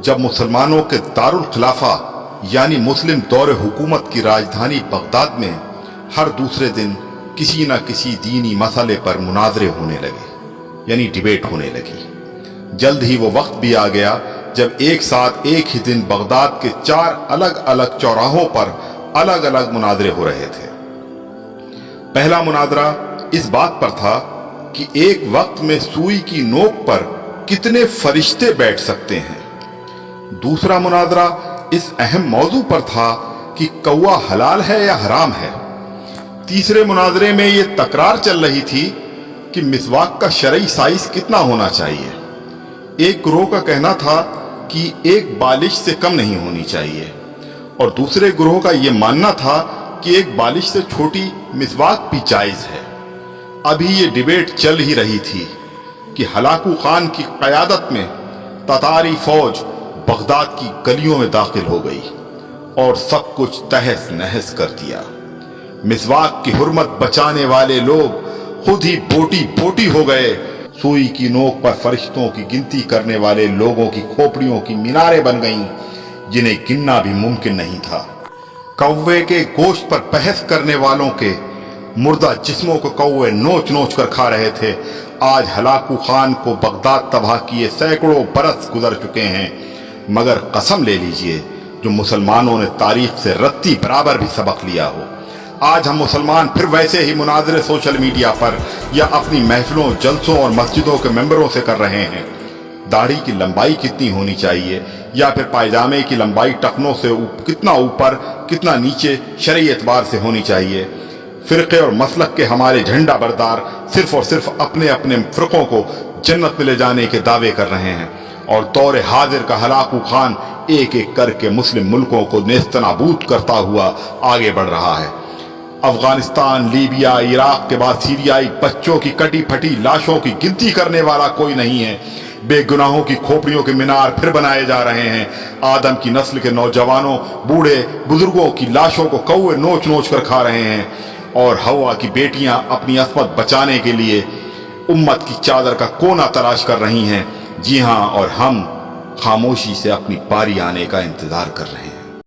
جب مسلمانوں کے دارل خلافہ یعنی مسلم دور حکومت کی راجدھانی بغداد میں ہر دوسرے دن کسی نہ کسی دینی مسئلے پر مناظرے ہونے لگے، یعنی ڈیبیٹ ہونے لگی۔ جلد ہی وہ وقت بھی آ گیا جب ایک ساتھ ایک ہی دن بغداد کے 4 الگ الگ چوراہوں پر الگ الگ مناظرے ہو رہے تھے۔ پہلا مناظرہ اس بات پر تھا کہ ایک وقت میں سوئی کی نوک پر کتنے فرشتے بیٹھ سکتے ہیں۔ دوسرا مناظرہ اس اہم موضوع پر تھا کہ کوا حلال ہے یا حرام ہے۔ تیسرے مناظرے میں یہ تکرار چل رہی تھی کہ مسواک کا شرعی سائز کتنا ہونا چاہیے۔ ایک گروہ کا کہنا تھا کہ 1 بالش سے کم نہیں ہونی چاہیے، اور دوسرے گروہ کا یہ ماننا تھا کہ 1 بالش سے چھوٹی مسواک بھی جائز ہے۔ ابھی یہ ڈیبیٹ چل ہی رہی تھی کہ ہلاکو خان کی قیادت میں تتاری فوج بغداد کی گلیوں میں داخل ہو گئی اور سب کچھ تہس نہس کر دیا۔ مسواک کی حرمت بچانے والے لوگ خود ہی بوٹی بوٹی ہو گئے۔ سوئی کی نوک پر فرشتوں کی گنتی کرنے والے لوگوں کی کھوپڑیوں کی میناریں بن گئیں جنہیں گننا بھی ممکن نہیں تھا۔ کوے کے گوشت پر بحث کرنے والوں کے مردہ جسموں کو کوے نوچ نوچ کر کھا رہے تھے۔ آج ہلاکو خان کو بغداد تباہ کیے سینکڑوں برس گزر چکے ہیں، مگر قسم لے لیجئے جو مسلمانوں نے تاریخ سے رتی برابر بھی سبق لیا ہو۔ آج ہم مسلمان پھر ویسے ہی مناظرے سوشل میڈیا پر یا اپنی محفلوں، جلسوں اور مسجدوں کے ممبروں سے کر رہے ہیں۔ داڑھی کی لمبائی کتنی ہونی چاہیے، یا پھر پائجامے کی لمبائی ٹخنوں سے کتنا اوپر کتنا نیچے شرعی اعتبار سے ہونی چاہیے۔ فرقے اور مسلک کے ہمارے جھنڈا بردار صرف اور صرف اپنے اپنے فرقوں کو جنت میں لے جانے کے دعوے کر رہے ہیں، اور دور حاضر کا ہلاکو خان ایک ایک کر کے مسلم ملکوں کو نیست نابود کرتا ہوا آگے بڑھ رہا ہے۔ افغانستان، لیبیا، عراق کے بعد سیریائی بچوں کی کٹی پھٹی لاشوں کی گنتی کرنے والا کوئی نہیں ہے۔ بے گناہوں کی کھوپڑیوں کے مینار پھر بنائے جا رہے ہیں۔ آدم کی نسل کے نوجوانوں، بوڑھے بزرگوں کی لاشوں کو کوے نوچ نوچ کر کھا رہے ہیں، اور ہوا کی بیٹیاں اپنی عصمت بچانے کے لیے امت کی چادر کا کونا تلاش کر رہی ہیں۔ جی ہاں، اور ہم خاموشی سے اپنی باری آنے کا انتظار کر رہے ہیں۔